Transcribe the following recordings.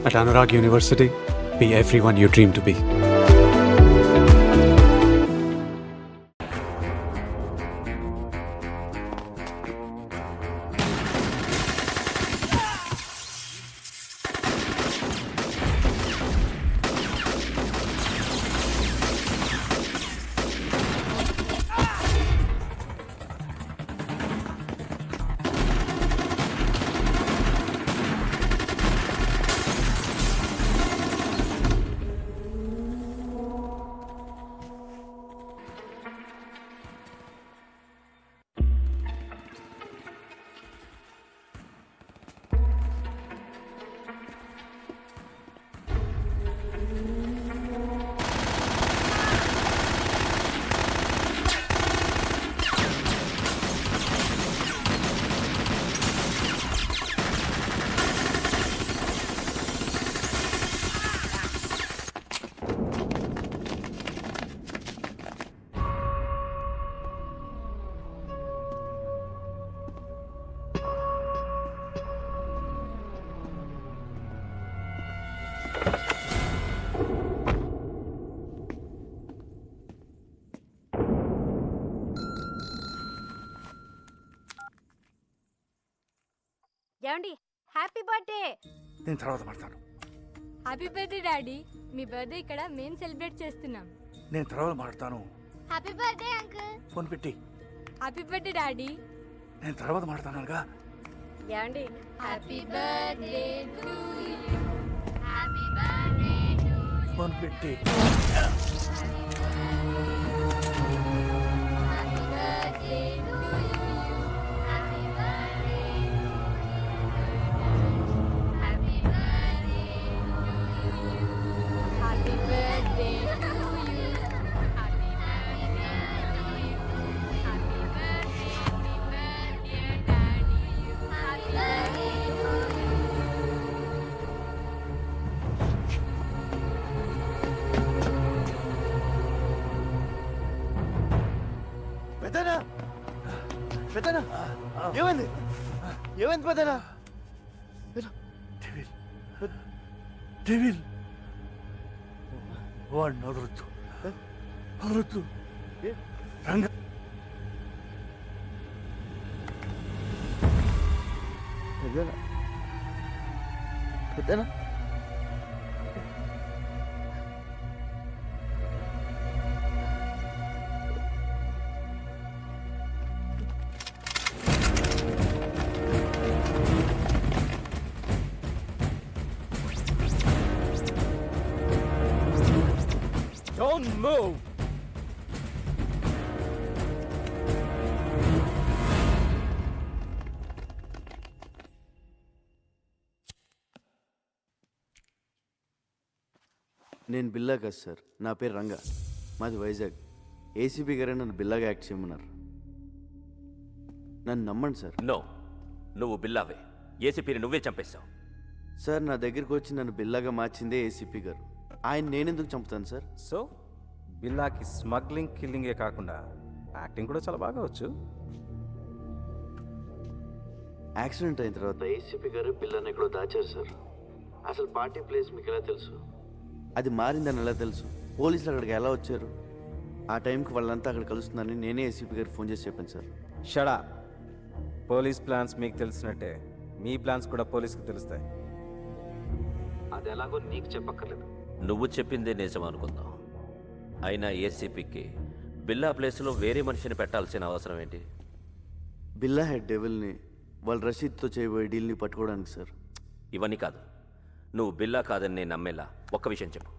At Anurag University, be everyone you dream to be. ఏమండి happy birthday. నేను తర్వాత మాట్లాడతాను. Happy birthday daddy. మీ బర్త్డే ఇక్కడ మేము సెలబ్రేట్ చేస్తున్నాం. నేను తర్వాత మాట్లాడతాను. Happy birthday uncle. ఫోన్ పెట్టి. Happy birthday daddy. నేను తర్వాత మాట్లాడతానుగా. ఏమండి happy birthday to you. Happy birthday to phone పెట్టి. Happy birthday to you. Happy birthday happy birthday happy birthday to you. Happy birthday to you. Happy birthday daddy. Happy birthday పెద్దనా పెద్దనా ఏమైంది ఏమైంది పెద్దనా డెవిల్ డెవిల్ వాడిని వదలొద్దు వదలొద్దు. రంగ పెద్దనా పెద్దనా Don't move! నేను బిల్లా కాదు సార్, నా పేరు రంగా, మాది వైజాగ్. ఏసీపీ గారే నన్ను బిల్లాగా యాక్ట్ చేయమన్నారు. నన్ను నమ్మండి సార్. నో, నువ్వు బిల్లావే. ఏసీపీని నువ్వే చంపేశావు. సార్ నా దగ్గరికి వచ్చి నన్ను బిల్లాగా మార్చిందే ఏసీపీ గారు. ఆయన నేనెందుకు చంపుతాను సార్? సో బిల్లాకి స్మగ్లింగ్ కిల్లింగే కాకుండా యాక్టింగ్ కూడా చాలా బాగా వచ్చు. యాక్సిడెంట్ అయిన తర్వాత ఏసీపీ గారు బిల్లాని ఎక్కడో దాచారు సార్. అసలు పార్టీ ప్లేస్ మీకు ఎలా తెలుసు? అది మారిందని ఎలా తెలుసు? పోలీసులు అక్కడికి ఎలా వచ్చారు? ఆ టైంకి వాళ్ళంతా అక్కడ కలుస్తుందని నేనే ఏసీపీ గారికి ఫోన్ చేసి చెప్పాను సార్. షడా. పోలీస్ ప్లాన్స్ మీకు తెలిసినట్టే మీ ప్లాన్స్ కూడా పోలీస్కి తెలుస్తాయి. అది ఎలాగో నీకు చెప్పక్కర్లేదు. నువ్వు చెప్పిందే నిజం అనుకుందాం. అయినా ఏసీపీకి బిల్లా ప్లేస్లో వేరే మనిషిని పెట్టాల్సిన అవసరం ఏంటి? బిల్లా హెడ్ డెవిల్ని వాళ్ళ రషీద్తో చేయబోయే డీల్ని పట్టుకోవడానికి సార్. ఇవన్నీ కాదు, నువ్వు బిల్లా కాదని నేను నమ్మేలా ఒక్క విషయం చెప్పు.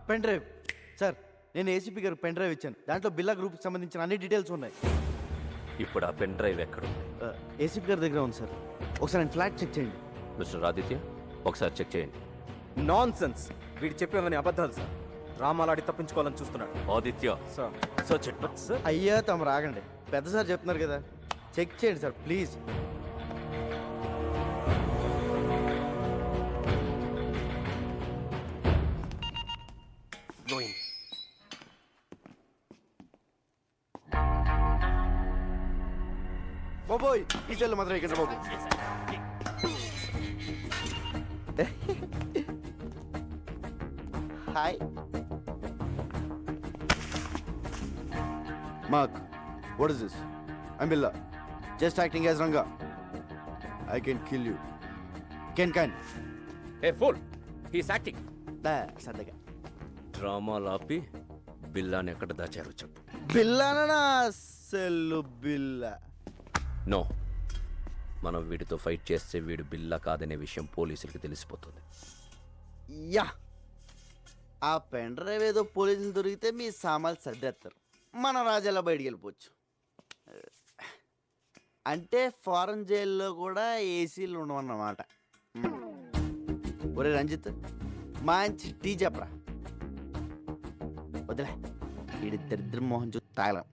Pen drive sir. నేను ఏసీపీ గారికి పెన్ డ్రైవ్ ఇచ్చాను. దాంట్లో బిల్లా గ్రూప్కి సంబంధించిన అన్ని డీటెయిల్స్ ఉన్నాయి. ఇప్పుడు ఆ పెన్ డ్రైవ్ ఎక్కడుంది? ఏసీపీ గారి దగ్గర ఉంది సార్. ఒకసారి నేను ఫ్లాట్ చెక్ చేయండి. మిస్టర్ ఆదిత్య, ఒకసారి చెక్ చేయండి. Non sense. వీడు చెప్పేవని అబద్ధాలు సార్. డ్రామాలాడి తప్పించుకోవాలని చూస్తున్నాడు. Aditya sir search it. Sir అయ్యా తమ రాగండి, పెద్ద సార్ చెప్తున్నారు కదా, చెక్ చేయండి సార్ ప్లీజ్. బాబోయ్ ఈ చెల్లు మాత్రం ఇక్కడ బాబు. Hi Mark, what is this? I'm Billa, just acting as Ranga. I can kill you. Can a full he's acting. సరదాగా డ్రామాలు ఆపి బిల్లాని ఎక్కడ దాచారో చెప్పు. బిల్లానా? సెల్లు బిల్లా. నో, మనం వీడితో ఫైట్ చేస్తే వీడు బిల్లా కాదనే విషయం పోలీసులకి తెలిసిపోతుంది. యా, ఆ పెన్ డ్రైవ్ ఏదో పోలీసులు దొరికితే మీ సామాన్లు సర్దేస్తారు, మన రాజాలా బయటికి వెళ్ళిపోవచ్చు. అంటే ఫారెన్ జైల్లో కూడా ఏసీలు ఉండవన్నమాట. ఒరే రంజిత్, మంచి టీ చెప్పరా. వదిలే, వీడి దరిద్ర మోహన్ చూసి తాగలం.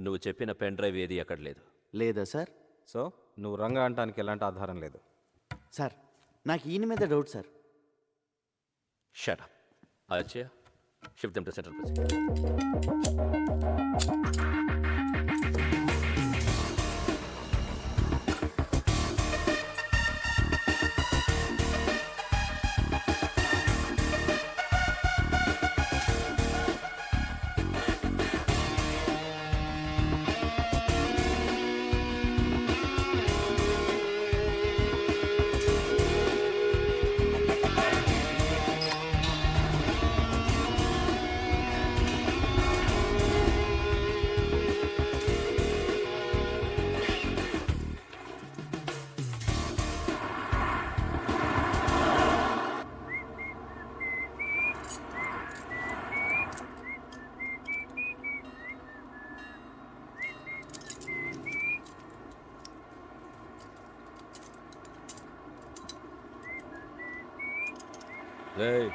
నువ్వు చెప్పిన పెన్ డ్రైవ్ ఏది అక్కడ లేదు. లేదా సార్? సో నువ్వు రంగా అంటానికి ఎలాంటి ఆధారం లేదు. సార్, నాకు ఈయన మీద doubt sir. Shut up. Achaiah, shift them to central president. రేయ్,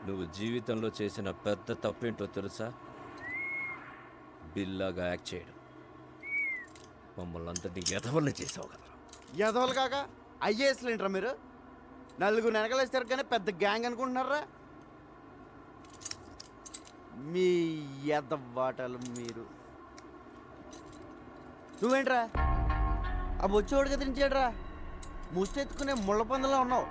నువ్వు జీవితంలో చేసిన పెద్ద తప్పేంటో తెలుసా? బిల్లాగా యాక్ట్ చేయడం. మమ్మల్ని అందరినీ ఎదవల్ని చేసావు కదా. ఎదవలు కాక ఐఏఎస్లు ఏంట్రా మీరు? నలుగురు వెనకలేస్తారు కానీ పెద్ద గ్యాంగ్ అనుకుంటున్నారా? మీ ఎదవాటలు మీరు. నువ్వేంట్రా ఆ బొచ్చోడు కదిలించాడ్రా? ముష్టెత్తుకునే ముళ్ళ పందులో ఉన్నావు.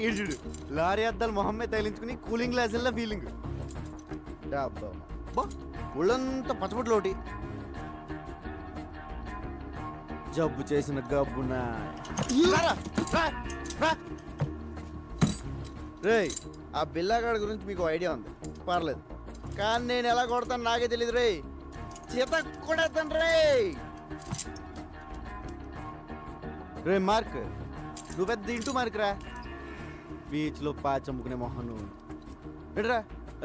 ఈడుడు లారీ అద్దాలు మొహమ్మే తగిలించుకుని కూలింగ్ గ్లాసుల్లో ఫీలింగ్. ఒళ్ళంతా పచ్చబొట్లు ఒకటి. జబ్బు చేసిన గబ్బునా. రేయ్, ఆ బిల్లాగాడి గురించి మీకు ఐడియా ఉంది, పర్లేదు. కానీ నేను ఎలా కొడతాను నాకే తెలియదు రే. చేత కొడతాను రే. రే మార్క్, నువ్వు పెద్ద ఇంటూ మార్క్ రా. బీచ్లో పాచమ్ముకునే మొహం నువ్వు. ఏంట్రా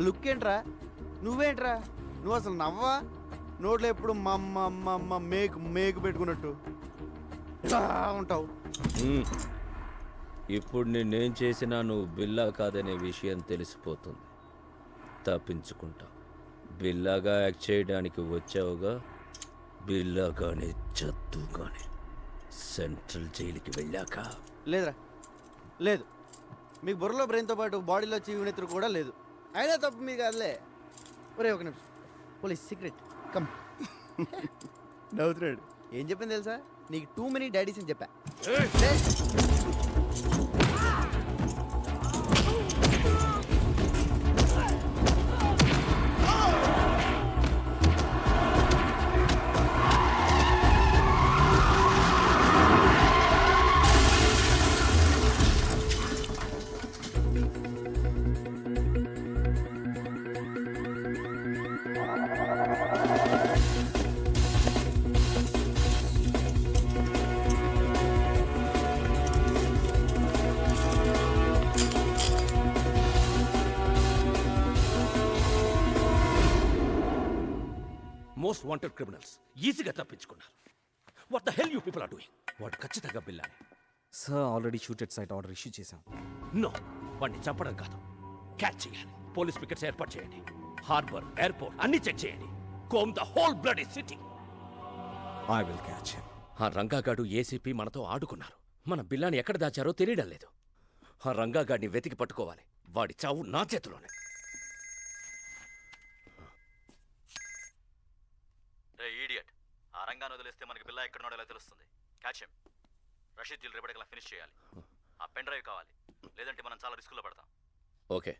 లుక్ ఏంట్రా? నువ్వేంట్రా? నువ్వు అసలు నవ్వా? నోట్లో ఎప్పుడు మమ్మ మేకు మేకు పెట్టుకున్నట్టు ఉంటావు. ఇప్పుడు నేనేం చేసినా నువ్వు బిల్లా కాదనే విషయం తెలిసిపోతుంది. తప్పించుకుంటా. బిల్లాగా యాక్ట్ చేయడానికి వచ్చావుగా, బిల్లాగానే చద్దుగానే సెంట్రల్ జైలుకి వెళ్ళాక. లేదురా, లేదు. మీకు బుర్రలో బ్రెయిన్తో పాటు బాడీలో చీవునెత్తురు కూడా లేదు. అయినా తప్పు మీకు కాదులే. ఒరే ఒక నిమిషం, పోలీస్ సీక్రెట్ కమ్. నవ్వుతున్నాడు. ఏం చెప్పింది తెలుసా? నీకు టూ మెనీ డాడీస్ అని చెప్పా. మోస్ట్ వాంటెడ్ క్రిమినల్స్ ఈజీగా తప్పించుకున్నారు. What the hell you people are doing? వాడు ఖచ్చితంగా బిల్లాని. Sir already shoot at sight order issue చేశాం. నో, వాడిని చంపడం కాదు, క్యాచ్ చేయాలి. పోలీస్ పికెట్స్ ఏర్పాటు చేయండి. హార్బర్, ఎయిర్పోర్ట్ అన్ని చెక్ చేయండి. Comb the whole bloody city. I will catch him. ఆ రంగాగాడు ఏసీపీ మనతో ఆడుకున్నారు. మన బిల్లాని ఎక్కడ దాచారో తెలియడం లేదు. ఆ రంగాగాడిని వెతికి పట్టుకోవాలి. వాడి చావు నా చేతిలోనే. రే ఈడియట్, ఆ రంగాన్ని వదిలేస్తే మనకి బిల్లా ఎక్కడున్నాడో ఎలా తెలుస్తుంది? Catch him. రషీద్ జిల్ రేపటికల్లా ఫినిష్ చేయాలి. ఆ పెన్ డ్రైవ్ కావాలి, లేదంటే మనం చాలా రిస్కులో పడతాం. ఓకే.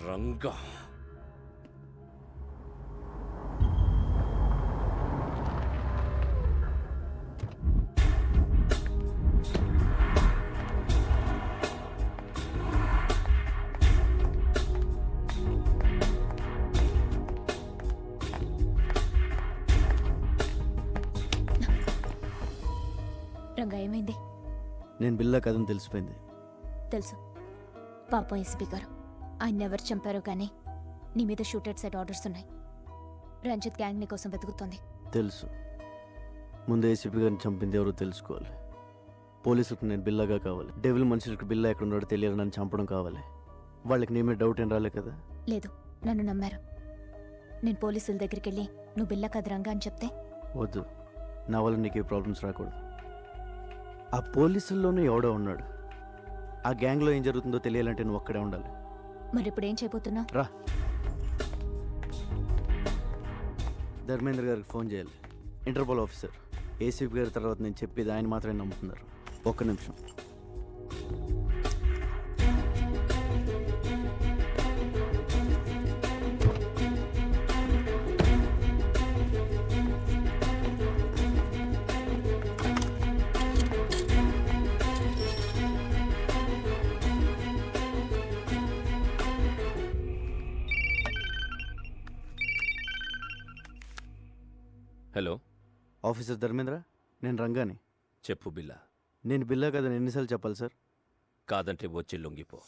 రంగా రంగా ఏమైంది? నేను బిల్లా కథను తెలిసిపోయింది. తెలుసు. పాపం ఎస్పీ గారు ఆయన ఎవరు చంపారో కానీ నీ మీద షూటెడ్ సైట్ ఆర్డర్స్ ఉన్నాయి. రంజిత్ గ్యాంగ్ నీ కోసం వెతుకుతోంది. తెలుసు. ముందు ఏసీపీ గారిని చంపింది ఎవరో తెలుసుకోవాలి. పోలీసులకు నేను బిల్లాగా కావాలి. డెవిల్ మనుషులకు బిల్లా ఎక్కడున్నాడో తెలియాలి. నన్ను చంపడం కావాలి. వాళ్ళకి నీ మీద డౌట్ ఏం రాలే కదా? లేదు, నన్ను నమ్మారు. నేను పోలీసుల దగ్గరికి వెళ్ళి నువ్వు బిల్లా కథ రంగా అని చెప్తే వద్దు, నా వల్ల నీకే ప్రాబ్లమ్స్ రాకూడదు. ఆ పోలీసుల్లోనూ ఎవడో ఉన్నాడు. ఆ గ్యాంగ్లో ఏం జరుగుతుందో తెలియాలంటే నువ్వు అక్కడే ఉండాలి. మరి ఇప్పుడు ఏం చేయబోతున్నావు? రా, ధర్మేంద్ర గారికి ఫోన్ చేయాలి. Interpol officer. ఏసీపీ గారి తర్వాత నేను చెప్పేది ఆయన మాత్రమే నమ్ముతున్నారు. ఒక్క నిమిషం. హలో, ఆఫీసర్ ధర్మేంద్ర, నేను రంగాని. చెప్పు బిల్లా. నేను బిల్లా కదని ఎన్నిసార్లు చెప్పాలి సార్? కాదంటే వచ్చి లొంగిపో.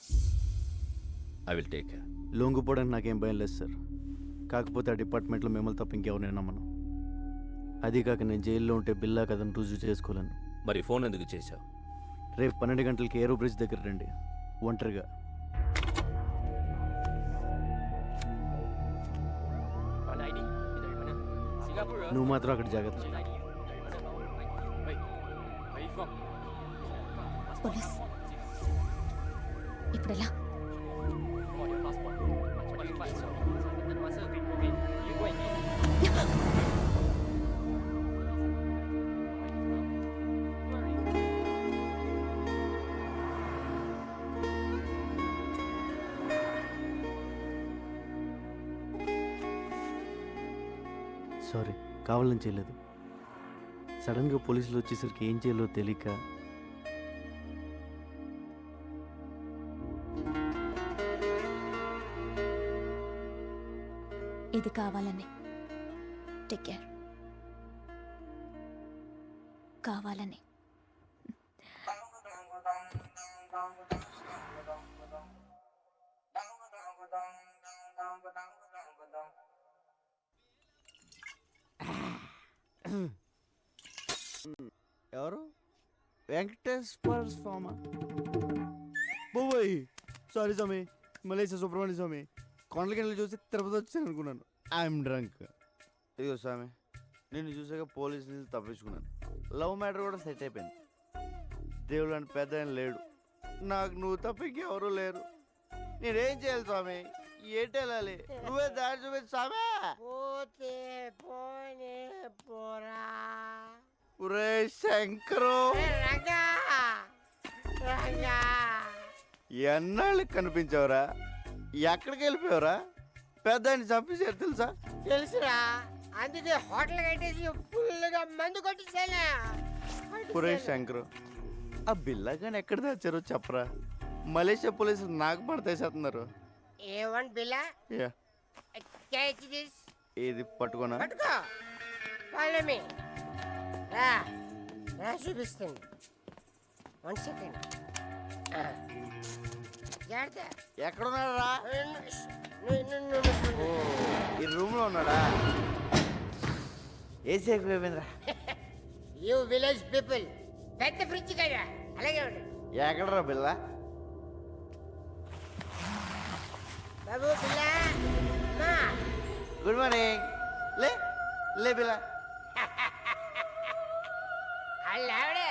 I will take care. లొంగిపోవడానికి నాకేం భయం లేదు సార్. కాకపోతే ఆ డిపార్ట్మెంట్లో మిమ్మల్ని తప్ప ఇంకెవరిని నమ్మను. అది కాక నేను జైల్లో ఉంటే బిల్లా కథను రుజువు చేసుకోలేను. మరి ఫోన్ ఎందుకు చేశావు? రేపు 12 గంటలకి ఏరో బ్రిడ్జ్ దగ్గర రండి, ఒంటరిగా. నువ్వు మాత్రం అక్కడ జాగ్రత్త. పోలీస్ ఇప్పుడు ఎలా? సారీ, కావాలని చేయలేదు. సడన్గా పోలీసులు వచ్చేసరికి ఏం చేయాలో తెలియక. ఇది కావాలని. Take care. కావాలని. ఎవరు? వెంకటేశ్వర స్వామి. బాబోయ్, సారీ స్వామి. మలేషియా సుబ్రహ్మణ్య స్వామి. కొండలకి చూసి తిరుపతి వచ్చాను అనుకున్నాను. I'm drunk. ఇదిగో స్వామి, నిన్ను చూసాక పోలీసులు తప్పించుకున్నాను. లవ్ మ్యాటర్ కూడా సెట్ అయిపోయింది. దేవుడు అని పెద్ద ఆయన లేడు. నాకు నువ్వు తప్ప ఇంకెవరూ లేరు. నేనేం చేయాలి స్వామి? ఏంటి వెళ్ళాలి? నువ్వే దారి చూపించు స్వామి. ఒరే శంకరు, ఎన్నాళ్ళు కనిపించావురా? ఎక్కడికి వెళ్ళిపోయావురా? పెద్ద ఆయన చంపేశారు తెలుసా? తెలుసురా, అందుకే హోటల్ కట్టేసి ఫుల్గా మందు కొట్టించాను. ఒరే శంకరు, ఆ బిల్లాగాని ఎక్కడ దాచారో చెప్పరా? మలేషియా పోలీసులు నాకు పడతేసేస్తున్నారు. A1 Billa? Yeah, catch this. ఇది పట్టుకోనా? పట్టుకో. Follow me. రా రా చూపిస్తుంది. 1 సెకండ్. జాగ్రత్త. ఎక్కడున్నారా? ఈ రూమ్లో ఉన్నాడా? ఏసీ ఎక్కువైపోయిందిరా. యూ విలేజ్ పీపుల్ పెద్ద ఫ్రిడ్జ్ కదా అలాగే ఉండు. ఎక్కడరా బిల్ల? బాబు పిల్ల అమ్మా. Good morning. లే లే బిల్ల. వాళ్ళు ఆవిడే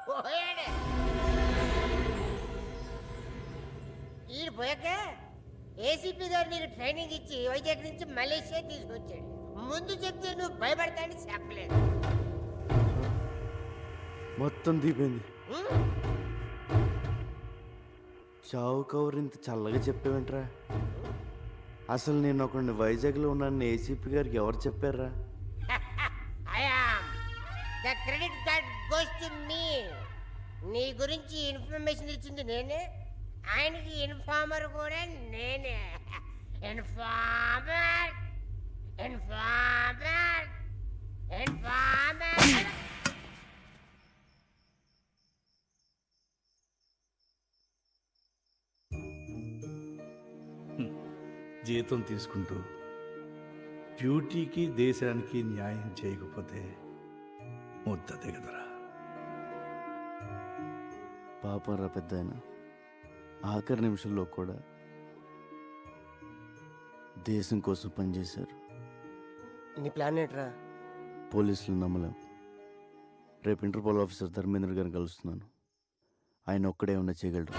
పోయాడు. ఈయన పోయాక ఏసీపీ గారు నీకు ట్రైనింగ్ ఇచ్చి వైజాగ్ నుంచి మలేషియా తీసుకొచ్చాడు. ముందు చెప్తే నువ్వు భయపడతానని చెప్పలేదు. మొత్తం దీపోయింది. చావు కవర్ ఇంత చల్లగా చెప్పేవేంట్రా? అసలు నేను ఒకడిని వైజాగ్లో ఉన్నాను ఏసీపీ గారికి ఎవరు చెప్పారా? The credit card goes to me. నీ గురించి ఇన్ఫర్మేషన్ ఇచ్చింది నేనే, ఆయనకి ఇన్ఫార్మర్ కూడా నేనే. Informer informer informer. జీతం తీసుకుంటూ డ్యూటీకి దేశానికి న్యాయం చేయకపోతే ముద్ద దిగదురా. పాపం రా పెద్ద ఆయన, ఆఖరి నిమిషంలో కూడా దేశం కోసం పనిచేశారు. నీ ప్లాన్ ఏంట్రా? పోలీసులు నమ్మలేం. రేపు ఇంటర్పోల్ ఆఫీసర్ ధర్మేంద్ర గారిని కలుస్తున్నాను. ఆయన ఒక్కడే ఉన్న చేయగలరు.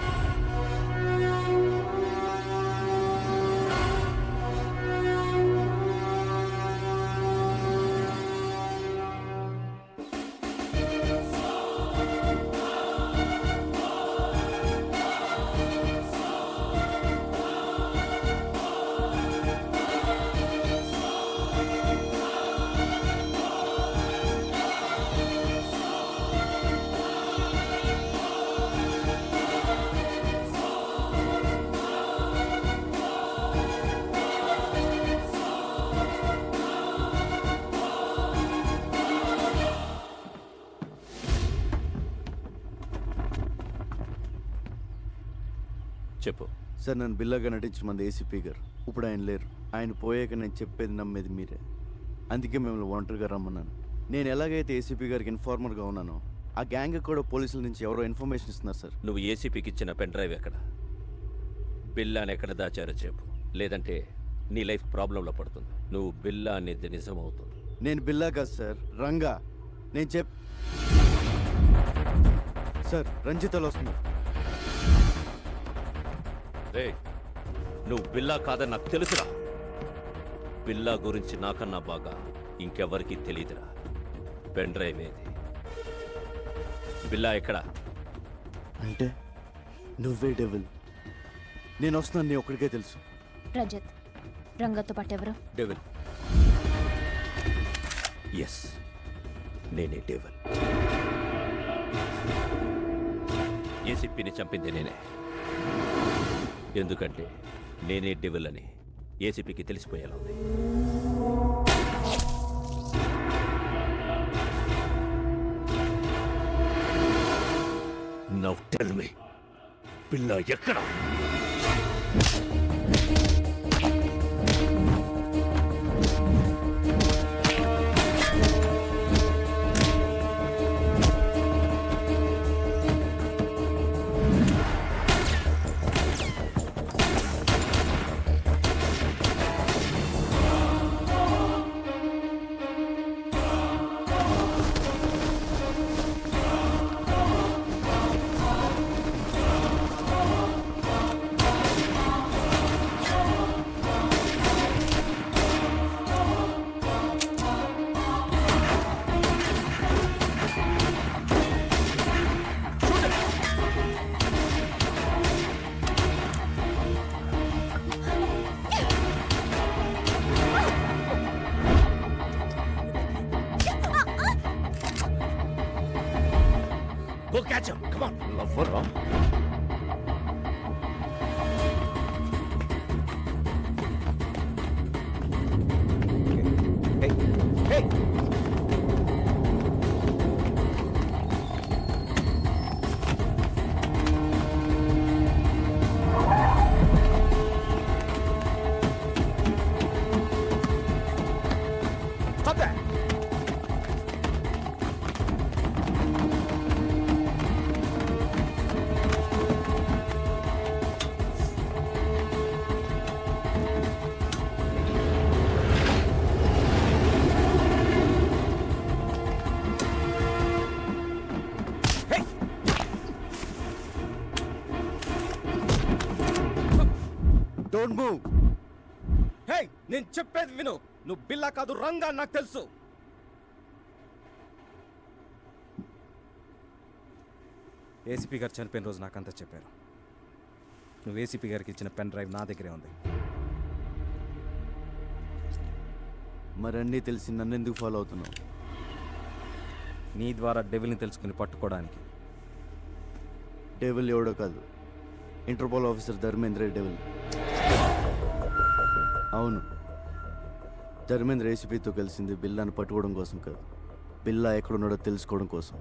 చెప్పు. సార్, నన్ను బిల్లాగా నటించిన మంది ఏసీపీ గారు. ఇప్పుడు ఆయన లేరు. ఆయన పోయాక నేను చెప్పేది నమ్మేది మీరే. అందుకే మిమ్మల్ని ఒంటరిగా రమ్మన్నాను. నేను ఎలాగైతే ఏసీపీ గారికి ఇన్ఫార్మర్గా ఉన్నానో, ఆ గ్యాంగ్ కూడా పోలీసుల నుంచి ఎవరో ఇన్ఫర్మేషన్ ఇస్తున్నారు సార్. నువ్వు ఏసీపీకి ఇచ్చిన పెన్ డ్రైవ్ ఎక్కడ? బిల్లాని ఎక్కడ దాచారో చెప్పు, లేదంటే నీ లైఫ్ ప్రాబ్లంలో పడుతుంది. నువ్వు బిల్లా అనేది నిజం అవుతుంది. నేను బిల్లా కాదు సార్, రంగా. నేను సార్, రంజితలు వస్తున్నారు. రే, నువ్వు బిల్లా కాదని నాకు తెలుసురా. బిల్లా గురించి నాకన్నా బాగా ఇంకెవరికి తెలియదురా. పెన్ డ్రైవ్ ఏది? బిల్లా ఎక్కడ? అంటే నువ్వే డెవిల్. నేను వస్తున్నాను, నీ ఒక్కడికే తెలుసు. రజత్, రంగతో పాటు ఎవరు? డెవిల్. ఎస్, నేనే డెవిల్. ఏసీపీని చంపింది నేనే. ఎందుకంటే నేనే డెవిల్ అని ఏసీపీకి తెలిసిపోయేలా ఉంది. నౌ టెల్ మీ, బిల్లా ఎక్కడ? Go catch him. Come on. Lover, huh? Hey, hey. Don't move. Hey, నేను చెప్పేది విను. నువ్వు బిల్లా కాదు, రంగా నాకు తెలుసు. ఏసీపీ గారు చనిపోయిన రోజు నాకంతా చెప్పారు. నువ్వు ఏసీపీ గారికి ఇచ్చిన పెన్ డ్రైవ్ నా దగ్గరే ఉంది. మరన్నీ తెలిసి నన్ను ఎందుకు ఫాలో అవుతున్నావు? నీ ద్వారా డెవిల్ని తెలుసుకుని పట్టుకోవడానికి. డెవిల్ ఎవడో కాదు, ఇంటర్పోల్ ఆఫీసర్ ధర్మేంద్ర డెవిల్. అవును, ధర్మేంద్ర ఏసీపీతో కలిసింది బిల్లాను పట్టుకోవడం కోసం కాదు, బిల్లా ఎక్కడున్నాడో తెలుసుకోవడం కోసం.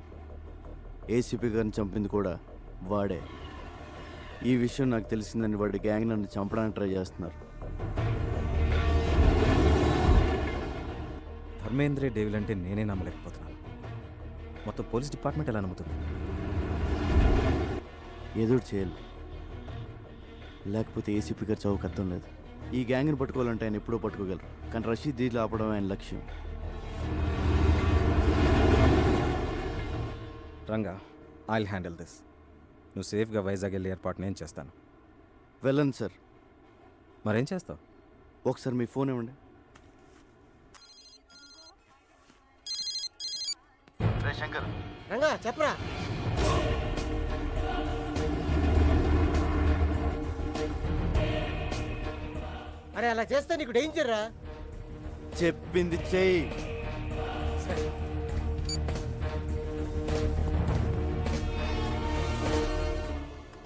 ఏసీపీ గారిని చంపింది కూడా వాడే. ఈ విషయం నాకు తెలిసిందని వాడి గ్యాంగ్ నన్ను చంపడానికి ట్రై చేస్తున్నారు. ధర్మేంద్రే డేవిల్ అంటే నేనే నమ్మలేకపోతున్నాను. మొత్తం పోలీస్ డిపార్ట్మెంట్ ఎలా నమ్ముతుంది? ఎదురు చేయాలి, లేకపోతే ఏసీపీ గారు చౌక అర్థం లేదు. ఈ గ్యాంగ్ని పట్టుకోవాలంటే ఆయన ఎప్పుడో పట్టుకోగలరు, కానీ రషీద్ దీన్ని ఆపడం ఆయన లక్ష్యం. Ranga, I'll handle this. నువ్వు సేఫ్గా వైజాగ్ వెళ్ళి ఏర్పాటు నేను చేస్తాను. వెళ్ళండి సార్. మరేం చేస్తావు? ఒకసారి మీ ఫోన్ ఇవ్వండి. శంకర్, రంగా చెప్పరా. అరే అలా చేస్తే నీకు డేంజర్ రా. చెప్పింది చెయ్యి.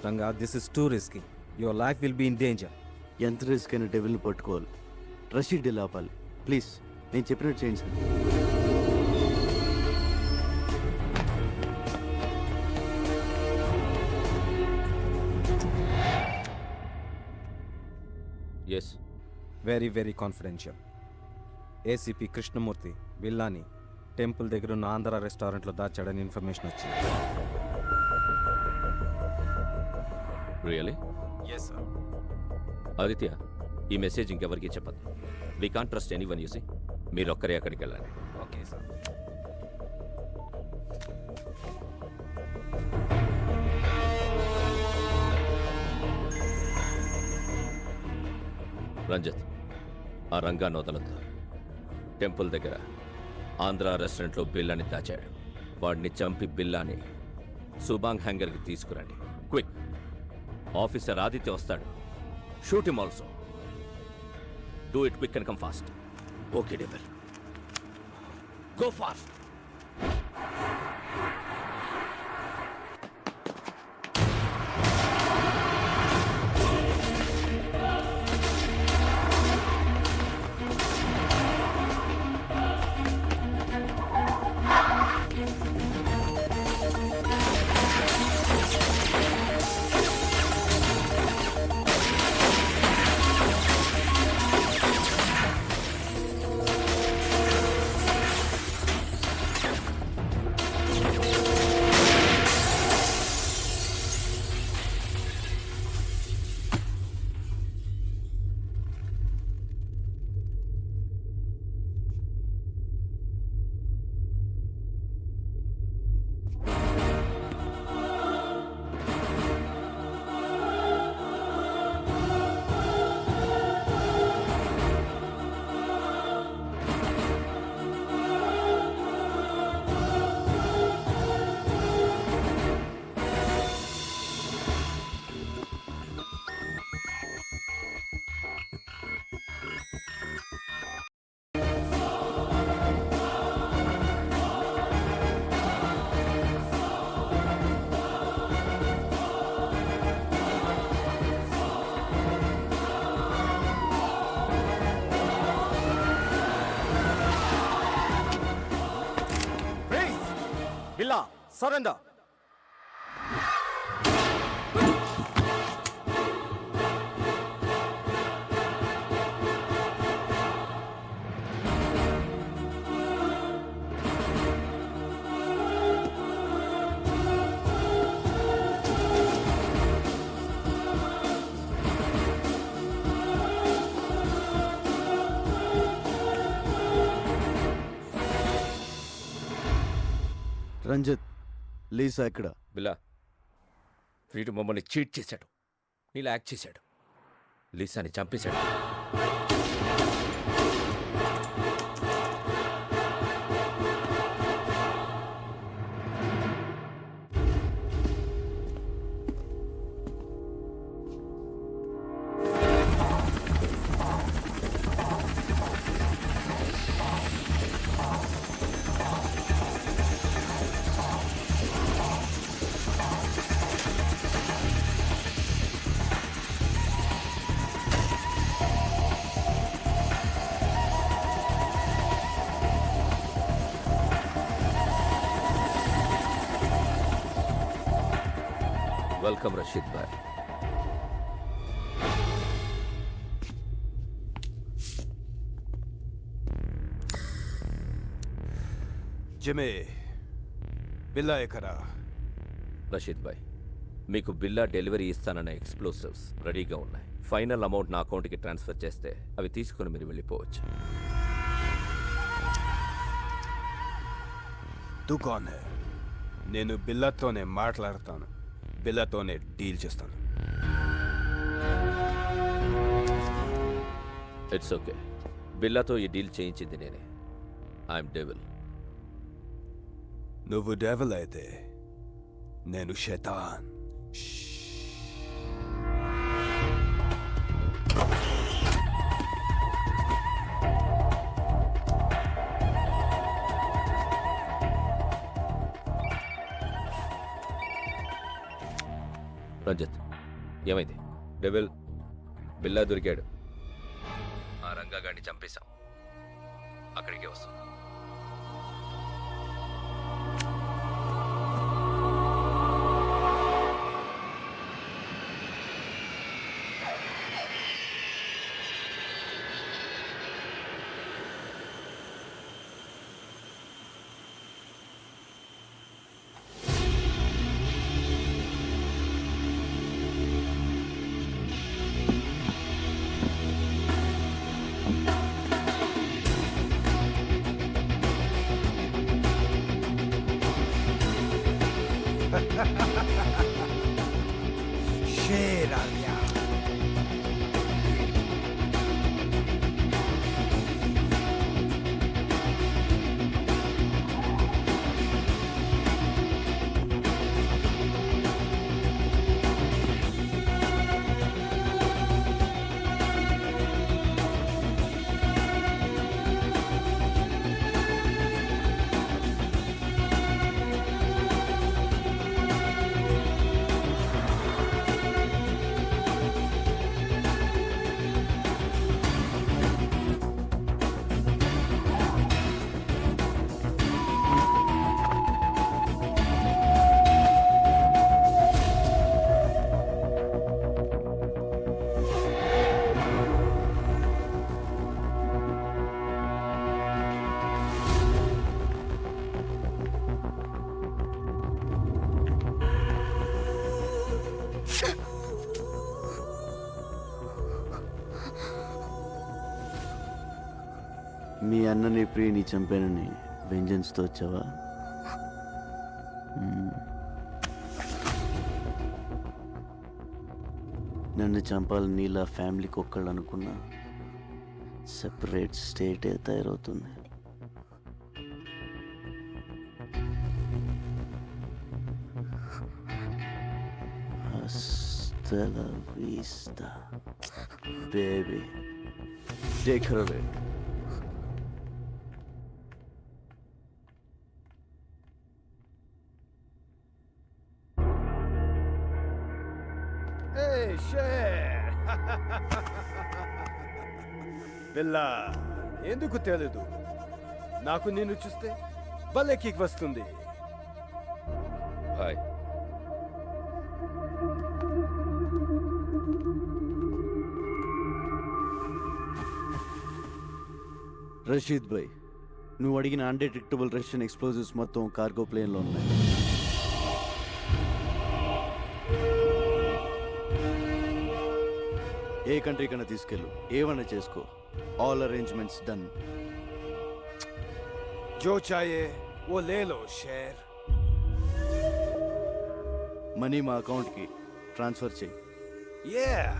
Ranga, this is too risky. Your life will be in danger. ఎంత రిస్క్ అయినా డెవిల్ని పట్టుకోవాలి, రషీద్ డీల్ ఆపాలి. ప్లీజ్ నేను చెప్పినట్టు చేయండి sir. Yes, very very confidential. ACP Krishnamurthy బిల్లాని టెంపుల్ దగ్గర ఉన్న ఆంధ్ర రెస్టారెంట్లో దాచాడని ఇన్ఫర్మేషన్ వచ్చింది. రియలీ? Yes sir. ఆదిత్య, ఈ మెసేజ్ ఇంకెవరికి చెప్పదు. We can't trust anyone. You see మీరు ఒక్కరే అక్కడికి వెళ్ళాలి. Okay sir. రంజిత్, ఆ రంగాన్ని వదలొద్దు. టెంపుల్ దగ్గర ఆంధ్ర రెస్టారెంట్లో బిల్లాని దాచాడు. వాడిని చంపి బిల్లాని సుబాంగ్ హ్యాంగర్కి తీసుకురండి. క్విక్. ఆఫీసర్ ఆదిత్య వస్తాడు. Shoot him also. Do it quick and come fast. Okay devil, go fast. Billa, surrender. Ranjith, Lisa ఎక్కడ? బిల్లా, వీడు మమ్మల్ని చీట్ చేశాడు, నీలా యాక్ట్ చేశాడు. లీసాని చంపేశాడు. వెల్కమ్ రషీద్ భాయ్. జిమే బిల్లా ఎకరా. రషీద్ భాయ్, మీకు బిల్లా డెలివరీ ఇస్తానన్న ఎక్స్ప్లోసివ్స్ రెడీగా ఉన్నాయి. ఫైనల్ అమౌంట్ నా అకౌంట్కి ట్రాన్స్ఫర్ చేస్తే అవి తీసుకుని మీరు వెళ్ళిపోవచ్చు. దుకాన్ హై. నేను బిల్లాతోనే మాట్లాడతాను, బిల్లాతోనే డీల్ చేస్తాను. It's okay. బిల్లాతో ఈ డీల్ చేయించింది నేనే. I'm devil. నువ్వు డెవల్ అయితే నేను శైతాన్. రంజిత్, ఏమైంది? డెవిల్ బిల్లా దొరికాడు. ఆ రంగాగాడిని చంపేశాం. అక్కడికే వస్తాం. शेर आ गया. మీ అన్నని ప్రియని చంపానని వెంజన్స్తో వచ్చావా? నన్ను చంపాలని నీలా ఫ్యామిలీకి ఒక్కళ్ళు అనుకున్నా సెపరేట్ స్టేటే తయారవుతుంది. Hasta la vista, baby. Take her away. బిల్లా ఎందుకు తెలీదు? నాకు నిన్ను చూస్తే భలే కిక్ వస్తుంది. హాయ్. రషీద్ భాయ్, నువ్వు అడిగిన అన్డిటెక్టబుల్ రష్యన్ ఎక్స్ప్లోజివ్స్ మొత్తం కార్గో ప్లేన్లో ఉన్నాయి. ఏ కంట్రీ కన్నా తీసుకెళ్ళు, ఏమన్నా చేసుకో. All arrangements done. जो चाहिए वो ले लो शेर. మనీ మా అకౌంట్కి ట్రాన్స్ఫర్ చేయి. Yeah.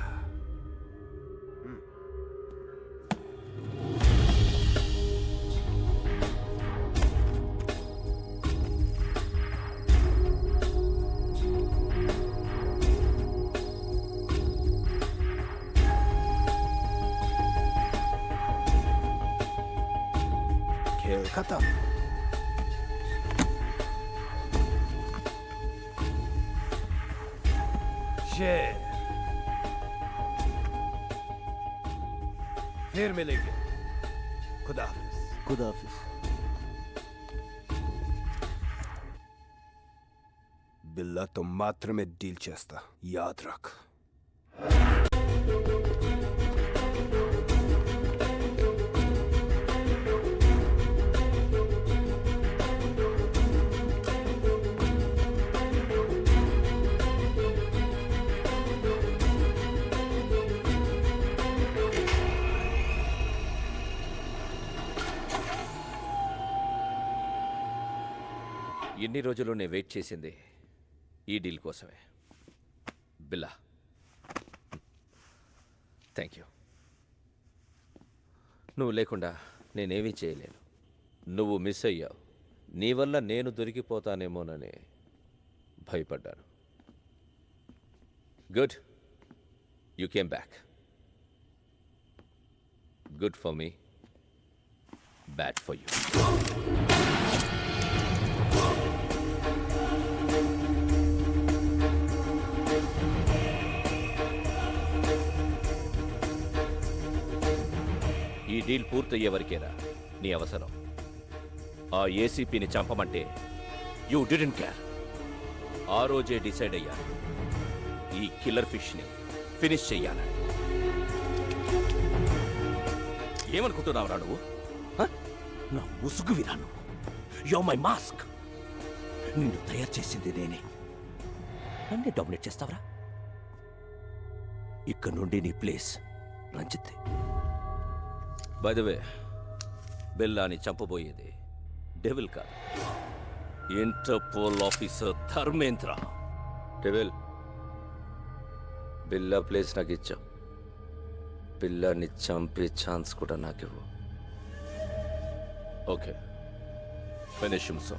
खत्म. शेर. फिर मिलेंगे. खुदा हाफिज. खुदाफिज. బిల్లాతో మాత్రమే డీల్ చేస్తా, యాద్ రఖ్. ఎన్ని రోజులు నేను వెయిట్ చేసింది ఈ డీల్ కోసమే. బిల్లా, థ్యాంక్ యూ. నువ్వు లేకుండా నేనేమీ చేయలేను. నువ్వు మిస్ అయ్యావు. నీ వల్ల నేను దొరికిపోతానేమోనని భయపడ్డాను. Good, you came back. Good for me, bad for you. ఈ డీల్ పూర్తయ్యే వరకేరా నీ అవసరం. ఆ ఏసీపీని చంపమంటే యూ డిడెంట్ కేర్. ఆ రోజే డిసైడ్ అయ్యాను ఈ కిల్లర్ ఫిష్ని ఫినిష్ చెయ్యాలని. ఏమనుకుంటున్నావురా నువ్వు? నా ముసుగు విరా నువ్వు. Yo my mask. నిన్ను తయారు చేసింది నేనే. నన్నే డామినేట్ చేస్తావరా? ఇక్కడ నుండి నీ place Ranjith. By the way, బెల్లాని చంపబోయేది డెవిల్ కాదు, interpol officer Dharmendra. Devil, Billa place నాకు ఇచ్చావు. పిల్లాన్ని చంపే ఛాన్స్ కూడా నాకివ్వు. Okay, finish him so.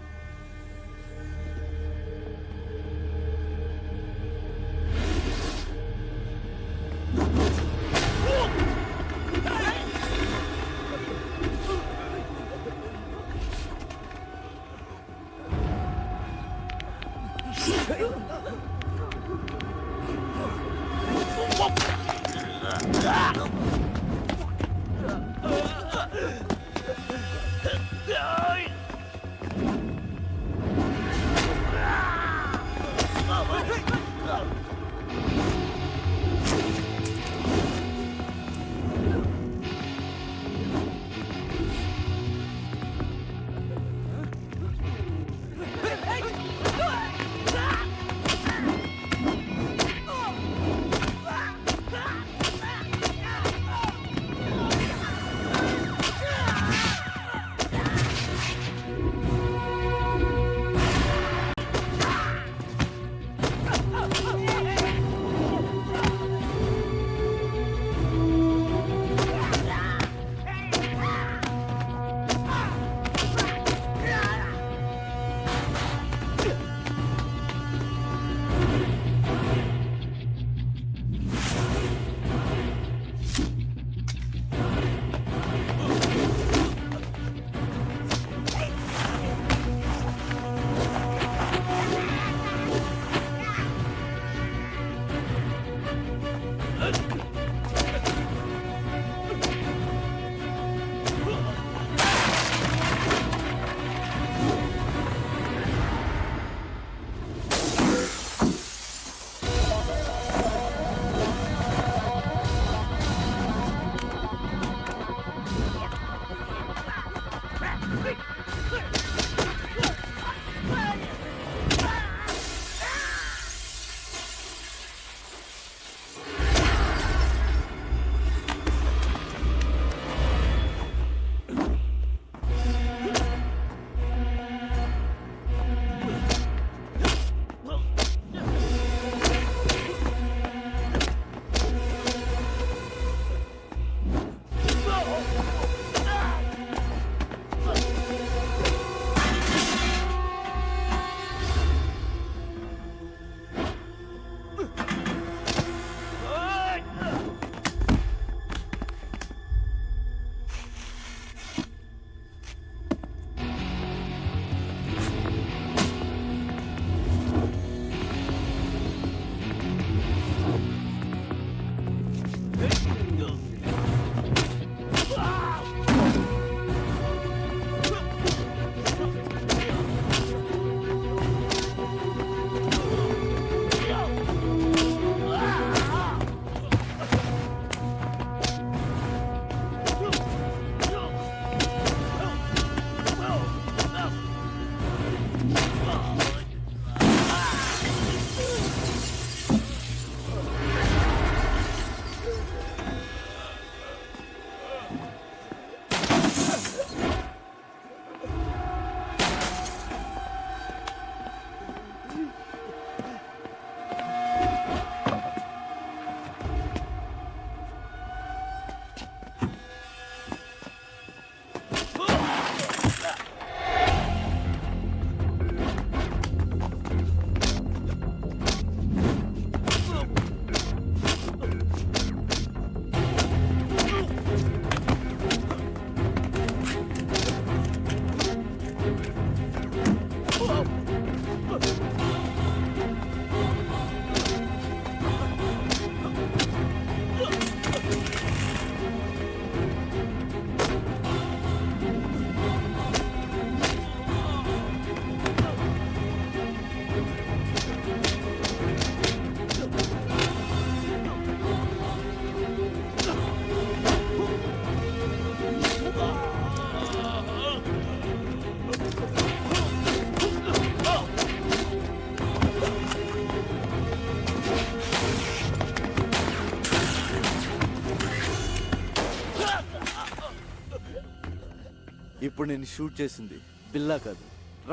ఇప్పుడు నేను షూట్ చేసింది బిల్లా కాదు,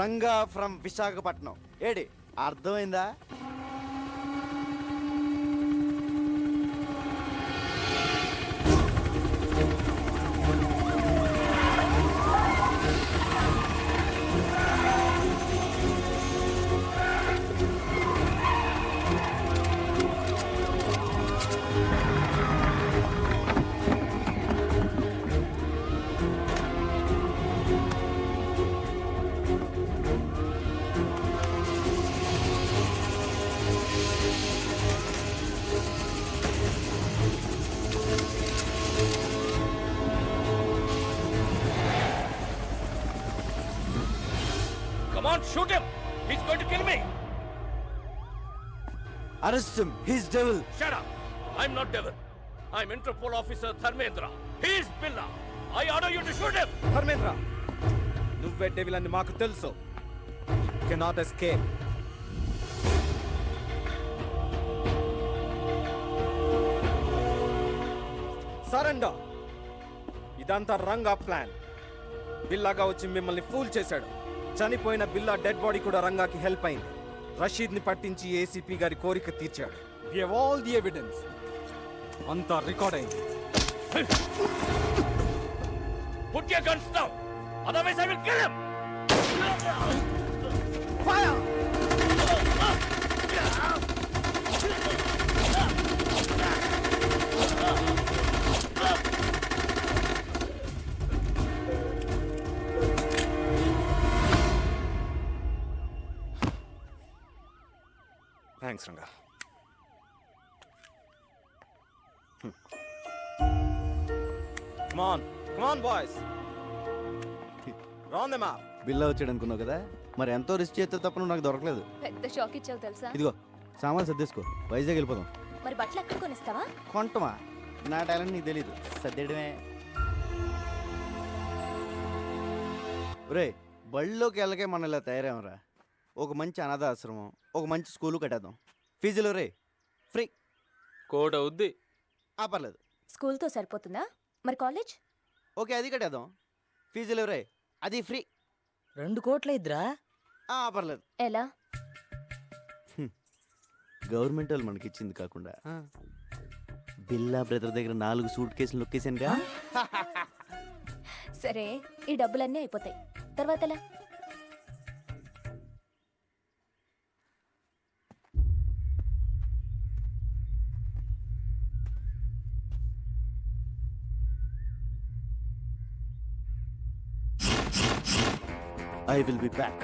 రంగా ఫ్రమ్ విశాఖపట్నం. ఏడి అర్థమైందా? Come on, shoot him! He's going to kill me! Arrest him, his devil. Shut up! I'm not devil. I'm Interpol officer Dharmendra. He's Billa. I order you to shoot him! Dharmendra, నువ్వే devil అని మాకు తెలుసు. Cannot escape. Surrender. ఇదంతా Ranga plan. బిల్లాగా వచ్చి మిమ్మల్ని pool చేశాడు. చనిపోయిన బిల్లా dead body కూడా రంగాకి హెల్ప్ అయింది. రషీద్ ని పట్టించి ఏసీపీ గారి కోరిక తీర్చాడు. We have all the evidence. అంతా రికార్డ్ అయింది. Put your guns down! Otherwise I will kill him! Fire! Thanks Ranga. Come on boys. Round them up. బిల్లా వచ్చాడు అనుకున్నావు కదా, మరి ఎంతో రిస్క్ చేస్తే తప్ప నువ్వు నాకు దొరకలేదు. పెద్ద షాక్ ఇచ్చావు తెలుసా? ఇదిగో సామాన్లు సర్దేసుకో, వైజాగ్ వెళ్ళిపోదాం. మరి బట్టలు ఎక్కడ కొనిస్తావా? కొంటమా? నా టాలెంట్ నీకు తెలీదు, సర్దేయడమే. రే, బళ్ళలోకి వెళ్ళకే మనం ఇలా తయారేమరా. ఒక మంచి అనాథ ఆశ్రమం, ఒక మంచి స్కూలు కట్టేద్దాం. ఫీజులు రే ఫ్రీ. కోట్ అవుద్ది. పర్లేదు. స్కూల్తో సరిపోతుందా? మరి కాలేజ్? ఓకే, అది కట్టేద్దాం. ఫీజులు రే, అది ఫ్రీ. 2 కోట్ల ఇద్దరా? పర్లేదు. ఎలా? గవర్నమెంట్ వాళ్ళు మనకి ఇచ్చింది కాకుండా బిల్లా బ్రదర్ దగ్గర 4 సూట్ కేసులు నొక్కేసానుగా. సరే, ఈ డబ్బులన్నీ అయిపోతాయి. తర్వాత ఎలా? I will be back.